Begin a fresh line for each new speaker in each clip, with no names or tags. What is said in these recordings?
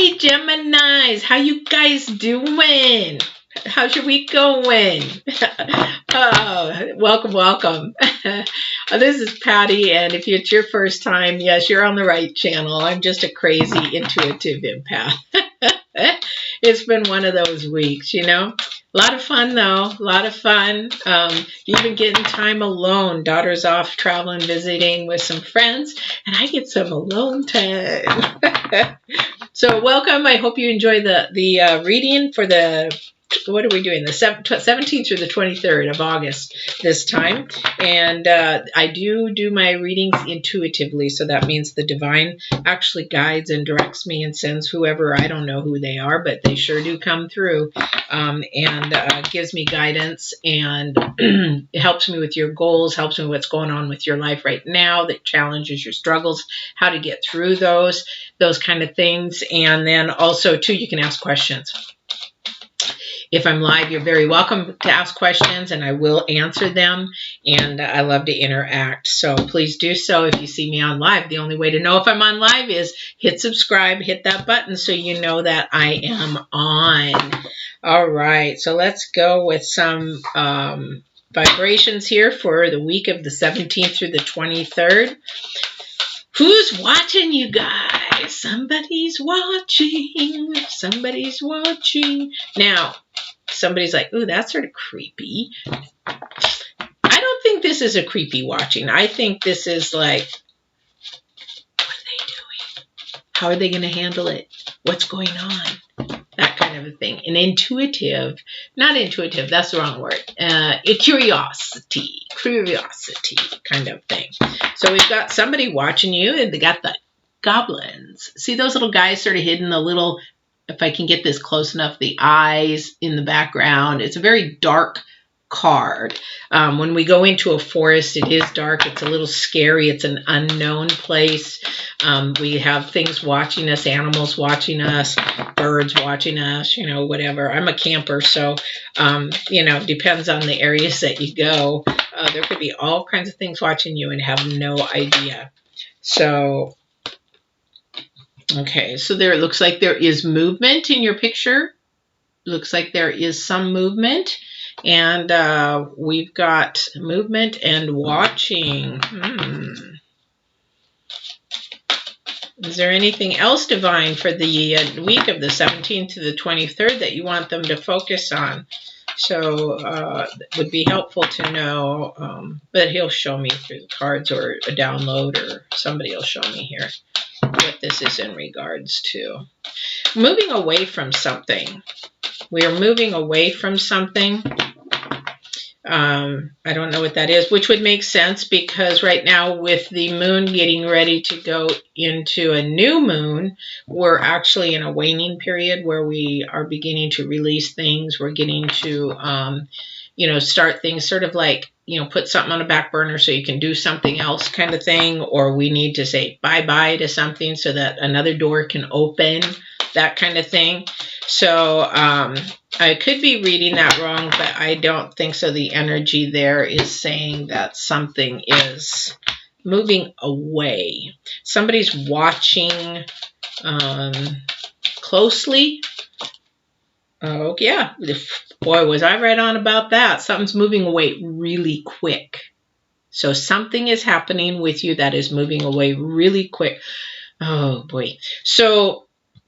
Hey Geminis, how you guys doing? How's your week going? Oh, welcome. This is Patty, and if it's your first time, yes, you're on the right channel. I'm just a crazy intuitive empath. It's been one of those weeks, you know. A lot of fun, though. A lot of fun. Even getting time alone. Daughter's off traveling, visiting with some friends, and I get some alone time. So welcome. I hope you enjoy the reading for the, what are we doing? The 17th through the 23rd of August this time. And I do my readings intuitively. So that means the divine actually guides and directs me and sends whoever, I don't know who they are, but they sure do come through and gives me guidance and it helps me with your goals, helps me with what's going on with your life right now, that challenges your struggles, how to get through those kind of things. And then also too, you can ask questions. If I'm live, you're very welcome to ask questions and I will answer them. And I love to interact. So please do so if you see me on live. The only way to know if I'm on live is hit subscribe, hit that button so you know that I am on. All right. So let's go with some vibrations here for the week of the 17th through the 23rd. Who's watching, you guys? Somebody's watching. Somebody's watching. Now, somebody's like, ooh, that's sort of creepy. I don't think this is a creepy watching. I think this is like, what are they doing? How are they going to handle it? What's going on? That kind of a thing. An intuitive, not intuitive, that's the wrong word. A curiosity kind of thing. So we've got somebody watching you and they got the goblins. See those little guys sort of hidden, the little, if I can get this close enough, the eyes in the background. It's a very dark card. When we go into a forest, it is dark. It's a little scary. It's an unknown place. We have things watching us, animals watching us, birds watching us, you know, whatever. I'm a camper, so, you know, depends on the areas that you go. There could be all kinds of things watching you and have no idea. So, okay, so there, it looks like there is movement in your picture. Looks like there is some movement. And we've got movement and watching. Is there anything else divine for the week of the 17th to the 23rd that you want them to focus on? So it would be helpful to know, but he'll show me through the cards or a download, or somebody will show me here what this is in regards to. Moving away from something. We are moving away from something. I don't know what that is, which would make sense because right now with the moon getting ready to go into a new moon, we're actually in a waning period where we are beginning to release things. We're getting to, you know, start things sort of like, you know, put something on a back burner so you can do something else kind of thing, or we need to say bye-bye to something so that another door can open, that kind of thing. So I could be reading that wrong, but I don't think so. The energy there is saying that something is moving away. Somebody's watching closely. Oh, yeah. Boy, was I right on about that. Something's moving away really quick. So something is happening with you that is moving away really quick. Oh, boy. So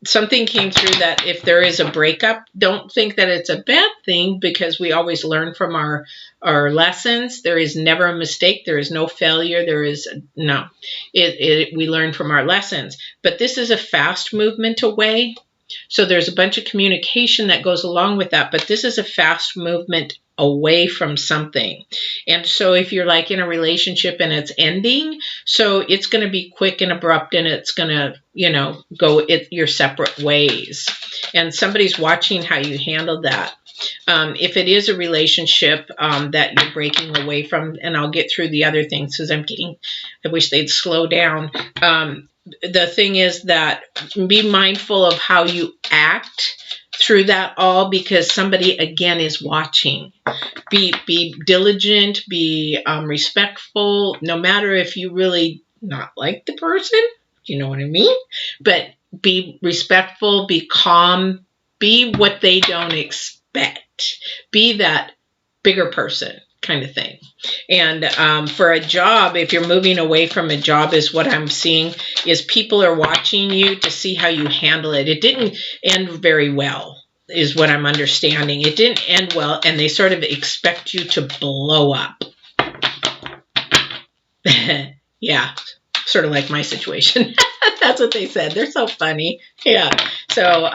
something came through that if there is a breakup, don't think that it's a bad thing because we always learn from our lessons. There is never a mistake. There is no failure. There is no. We learn from our lessons. But this is a fast movement away. So there's a bunch of communication that goes along with that. But this is a fast movement away from something. And so if you're like in a relationship and it's ending, so it's going to be quick and abrupt and it's going to, you know, go your separate ways. And somebody's watching how you handle that. If it is a relationship that you're breaking away from, and I'll get through the other things because I wish they'd slow down. The thing is that be mindful of how you act through that all, because somebody again is watching. Be diligent, be respectful, no matter if you really not like the person, you know what I mean? But be respectful, be calm, be what they don't expect, be that bigger person kind of thing. And for a job, if you're moving away from a job, is what I'm seeing, is people are watching you to see how you handle it. It didn't end very well, is what I'm understanding. It didn't end well, and they sort of expect you to blow up. Yeah, sort of like my situation. That's what they said. They're so funny. Yeah. So,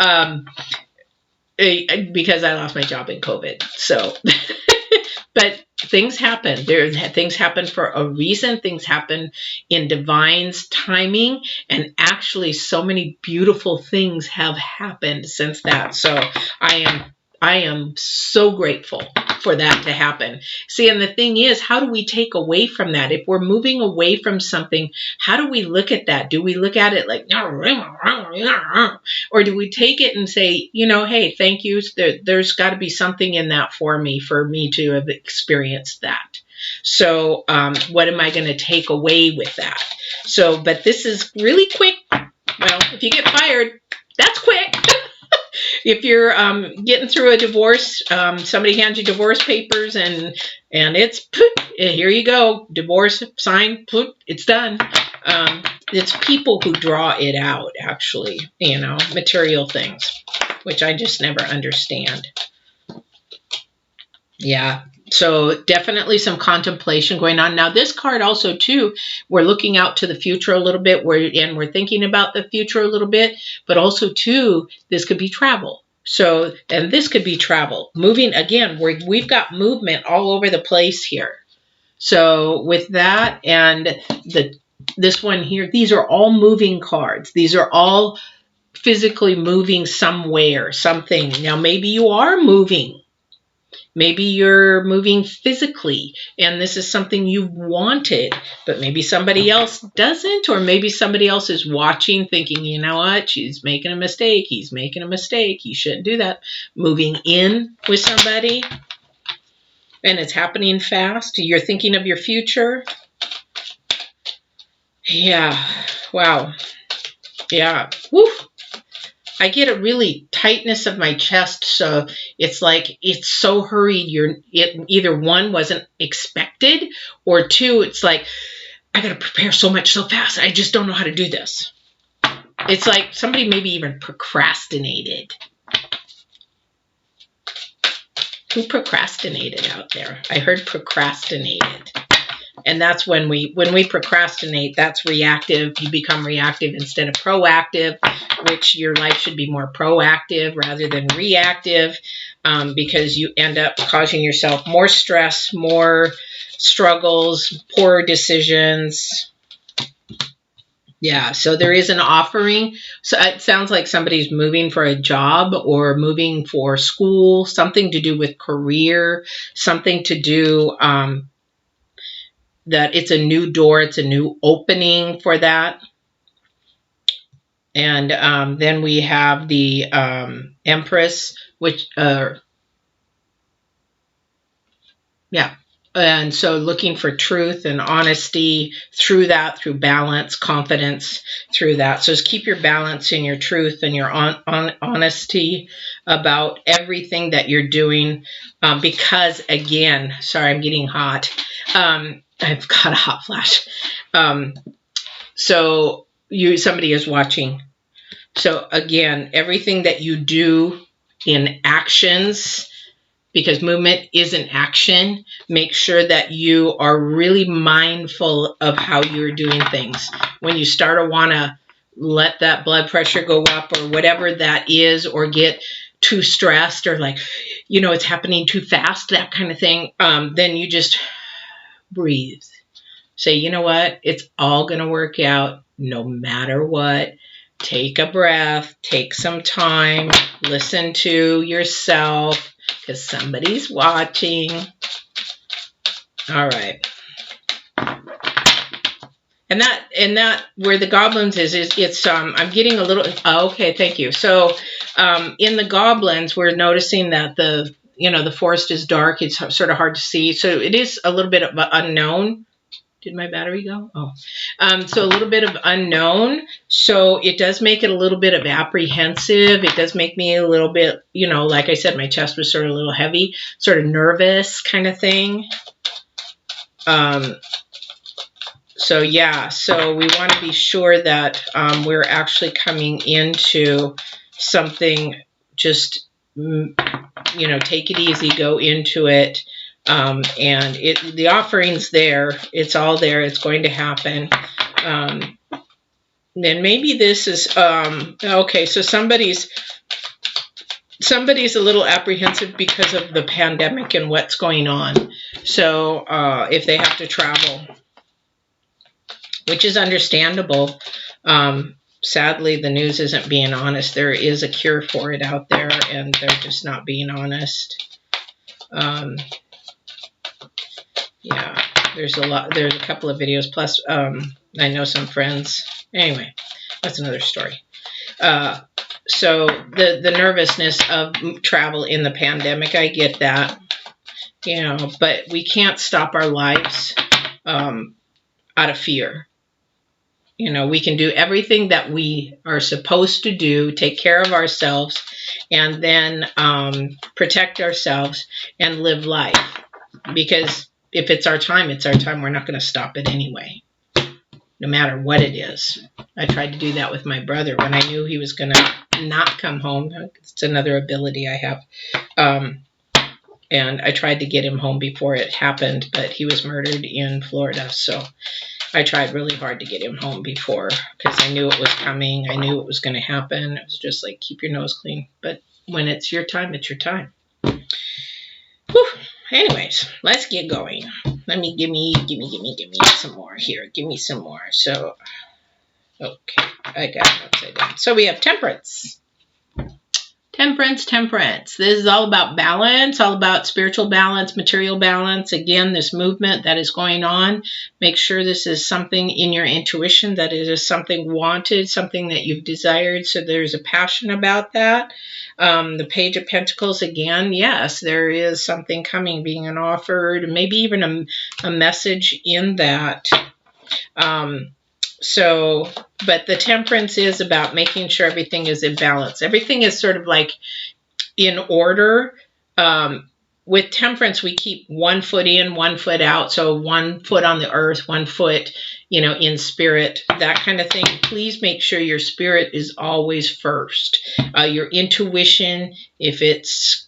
because I lost my job in COVID. So, but things happen. Things happen for a reason. Things happen in divine's timing. And actually, so many beautiful things have happened since that. So I am so grateful for that to happen. See, and the thing is, how do we take away from that? If we're moving away from something, how do we look at that? Do we look at it like, or do we take it and say, you know, hey, thank you. There's got to be something in that for me to have experienced that. So what am I going to take away with that? So, but this is really quick. Well, if you get fired, that's quick. If you're getting through a divorce, somebody hands you divorce papers and it's poof, here you go, divorce, sign, poof, it's done. It's people who draw it out, actually, you know, material things, which I just never understand. Yeah. So definitely some contemplation going on. Now this card also too, we're looking out to the future a little bit, and we're thinking about the future a little bit, but also too, this could be travel. So, and this could be travel. Moving, again, we've got movement all over the place here. So with that and this one here, these are all moving cards. These are all physically moving somewhere, something. Now maybe you are moving. Maybe you're moving physically and this is something you wanted, but maybe somebody else doesn't, or maybe somebody else is watching thinking, you know what, she's making a mistake. He's making a mistake. He shouldn't do that. Moving in with somebody and it's happening fast. You're thinking of your future. Yeah. Wow. Yeah. Woo. I get a really tightness of my chest, so it's like it's so hurried. Either one wasn't expected, or two, it's like I got to prepare so much so fast. I just don't know how to do this. It's like somebody maybe even procrastinated. Who procrastinated out there? I heard procrastinated. And that's when we procrastinate, that's reactive. You become reactive instead of proactive, which your life should be more proactive rather than reactive, because you end up causing yourself more stress, more struggles, poor decisions. Yeah, so there is an offering. So it sounds like somebody's moving for a job or moving for school, something to do with career, something to do that it's a new door, it's a new opening for that. And then we have the Empress, which, yeah. And so looking for truth and honesty through that, through balance, confidence through that. So just keep your balance and your truth and your honesty about everything that you're doing. Because again, sorry, I'm getting hot. I've got a hot flash. So somebody is watching. So again, everything that you do in actions, because movement is an action, make sure that you are really mindful of how you're doing things. When you start to want to let that blood pressure go up or whatever that is, or get too stressed or like, you know, it's happening too fast, that kind of thing, then you just breathe. Say, you know what? It's all going to work out no matter what. Take a breath. Take some time. Listen to yourself because somebody's watching. All right. And that where the goblins is it's I'm getting a little okay, thank you. So in the goblins, we're noticing that the forest is dark. It's sort of hard to see. So it is a little bit of an unknown. Did my battery go? Oh. So a little bit of unknown. So it does make it a little bit of apprehensive. It does make me a little bit, you know, like I said, my chest was sort of a little heavy, sort of nervous kind of thing. So yeah, so we want to be sure that we're actually coming into something, just, you know, take it easy, go into it. And the offering's there. It's all there. It's going to happen. Then maybe this is, okay, so somebody's a little apprehensive because of the pandemic and what's going on. So if they have to travel, which is understandable. Sadly, the news isn't being honest. There is a cure for it out there, and they're just not being honest. Yeah, there's a couple of videos. Plus, I know some friends. Anyway, that's another story. So the nervousness of travel in the pandemic, I get that. You know, but we can't stop our lives out of fear. You know, we can do everything that we are supposed to do, take care of ourselves, and then protect ourselves and live life. Because if it's our time, it's our time. We're not going to stop it anyway, no matter what it is. I tried to do that with my brother when I knew he was going to not come home. It's another ability I have. And I tried to get him home before it happened, but he was murdered in Florida, so I tried really hard to get him home before, because I knew it was coming. I knew it was going to happen. It was just like, keep your nose clean. But when it's your time, it's your time. Whew. Anyways, let's get going. Let me give me some more here. Give me some more. So, okay, I got it upside down. So we have Temperance. Temperance. This is all about balance, all about spiritual balance, material balance. Again, this movement that is going on. Make sure this is something in your intuition, that it is something wanted, something that you've desired. So there's a passion about that. The Page of Pentacles, again, yes, there is something coming, being offered, maybe even a message in that. So, but the Temperance is about making sure everything is in balance. Everything is sort of like in order. With Temperance, we keep one foot in, one foot out. So 1 foot on the earth, 1 foot, you know, in spirit, that kind of thing. Please make sure your spirit is always first. Your intuition, if it's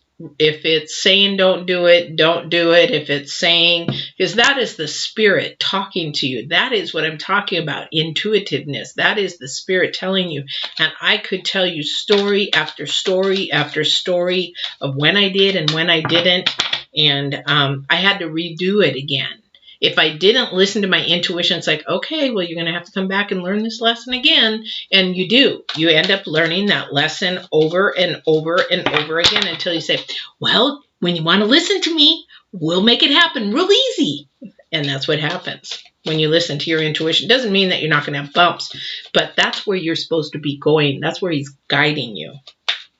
saying don't do it, don't do it. If it's saying, because that is the spirit talking to you. That is what I'm talking about, intuitiveness. That is the spirit telling you. And I could tell you story after story after story of when I did and when I didn't. And I had to redo it again. If I didn't listen to my intuition, it's like, okay, well, you're going to have to come back and learn this lesson again. And you do. You end up learning that lesson over and over and over again until you say, well, when you want to listen to me, we'll make it happen real easy. And that's what happens when you listen to your intuition. It doesn't mean that you're not going to have bumps, but that's where you're supposed to be going. That's where he's guiding you.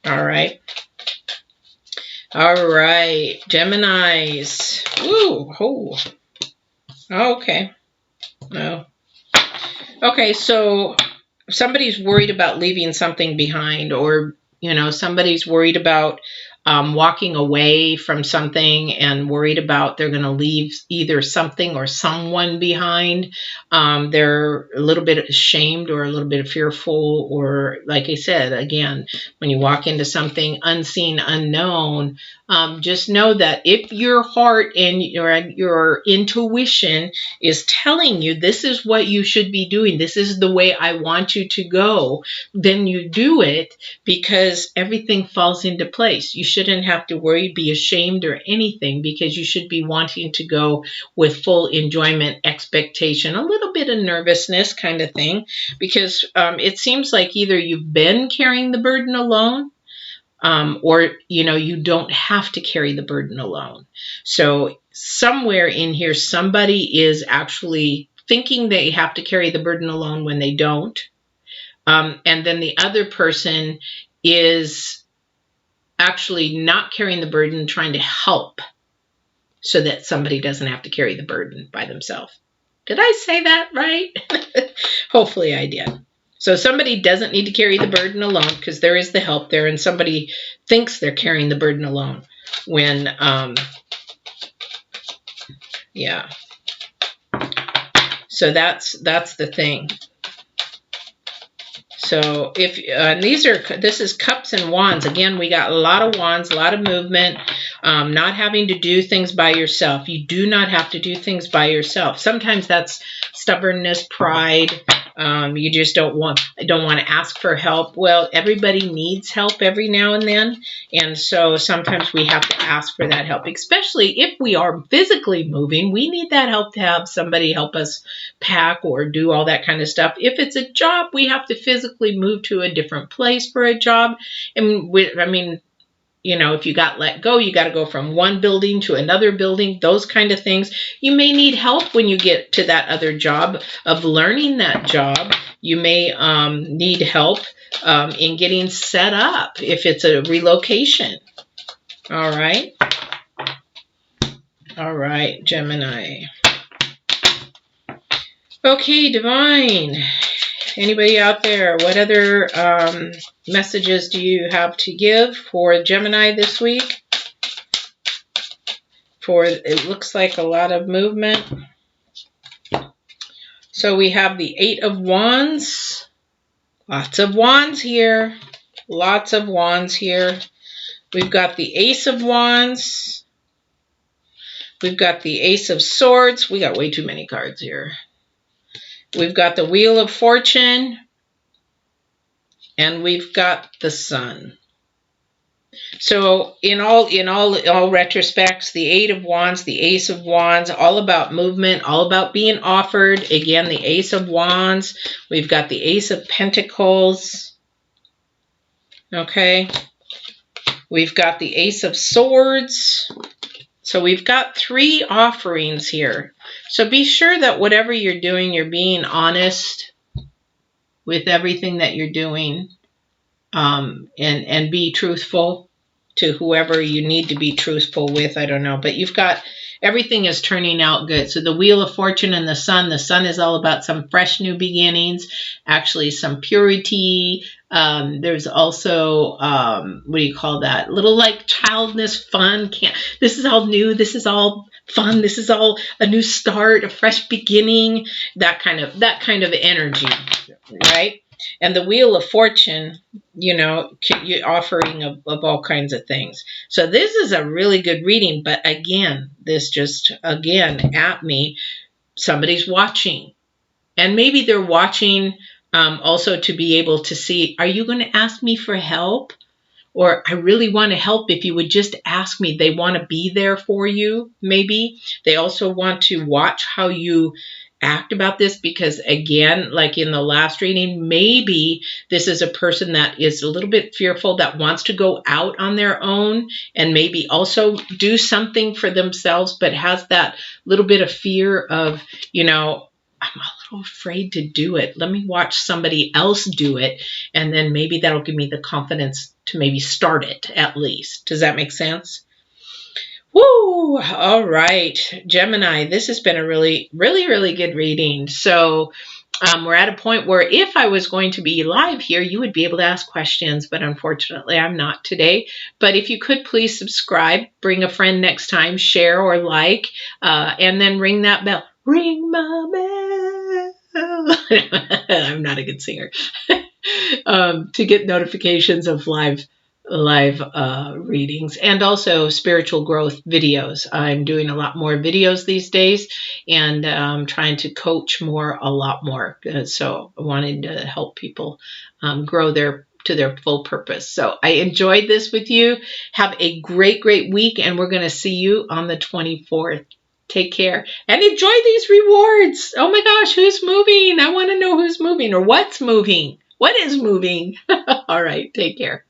All right. All right. Geminis. Ooh, oh. Okay. No. Okay, so somebody's worried about leaving something behind, or, you know, somebody's worried about walking away from something and worried about they're going to leave either something or someone behind. They're a little bit ashamed or a little bit fearful, or, like I said, again, when you walk into something unseen, unknown, just know that if your heart and your intuition is telling you this is what you should be doing, this is the way I want you to go, then you do it, because everything falls into place. You shouldn't have to worry, be ashamed or anything, because you should be wanting to go with full enjoyment, expectation, a little bit of nervousness kind of thing, because it seems like either you've been carrying the burden alone, or, you know, you don't have to carry the burden alone. So somewhere in here, somebody is actually thinking they have to carry the burden alone when they don't. And then the other person is actually not carrying the burden, trying to help so that somebody doesn't have to carry the burden by themselves. Did I say that right? Hopefully I did. So somebody doesn't need to carry the burden alone, because there is the help there, and somebody thinks they're carrying the burden alone when, yeah. So that's the thing. So if this is cups and wands. Again, we got a lot of wands, a lot of movement, not having to do things by yourself. You do not have to do things by yourself. Sometimes that's stubbornness, pride. You just don't want to ask for help. Well, everybody needs help every now and then. And so sometimes we have to ask for that help, especially if we are physically moving. We need that help to have somebody help us pack or do all that kind of stuff. If it's a job, we have to physically move to a different place for a job. And I mean, you know, if you got let go, you got to go from one building to another building, those kind of things. You may need help when you get to that other job of learning that job. You may need help in getting set up if it's a relocation. All right. All right, Gemini. Okay, Divine. Anybody out there, what other messages do you have to give for Gemini this week? It looks like a lot of movement. So we have the 8 of Wands. Lots of wands here. Lots of wands here. We've got the Ace of Wands. We've got the Ace of Swords. We got way too many cards here. We've got the Wheel of Fortune. And we've got the Sun. So in all retrospects, the 8 of Wands, the Ace of Wands, all about movement, all about being offered. Again, the Ace of Wands. We've got the Ace of Pentacles. Okay. We've got the Ace of Swords. So we've got 3 offerings here. So be sure that whatever you're doing, you're being honest with everything that you're doing, and be truthful to whoever you need to be truthful with. I don't know, but you've got everything is turning out good. So the Wheel of Fortune and the Sun is all about some fresh new beginnings, actually some purity. There's also, what do you call that? Little like childness, fun. This is all new. This is all fun. This is all a new start, a fresh beginning, that kind of energy, right? And the Wheel of Fortune, you know, you're offering of all kinds of things. So this is a really good reading. But again, this just, again, at me, somebody's watching. And maybe they're watching also to be able to see, are you going to ask me for help? Or I really want to help if you would just ask me. They want to be there for you, maybe. They also want to watch how you act about this, because again, like in the last reading, maybe this is a person that is a little bit fearful, that wants to go out on their own and maybe also do something for themselves, but has that little bit of fear of, you know, I'm a little afraid to do it. Let me watch somebody else do it, and then maybe that'll give me the confidence to maybe start it at least. Does that make sense? Woo! All right, Gemini, this has been a really, really, really good reading. So we're at a point where if I was going to be live here, you would be able to ask questions, but unfortunately I'm not today. But if you could please subscribe, bring a friend next time, share or like, and then ring that bell. Ring my bell. I'm not a good singer. To get notifications of live readings, and also spiritual growth videos. I'm doing a lot more videos these days, and trying to coach a lot more. So I wanted to help people grow to their full purpose. So I enjoyed this with you. Have a great, great week, and we're going to see you on the 24th. Take care and enjoy these rewards. Oh my gosh, who's moving? I want to know who's moving or what's moving. What is moving? All right, take care.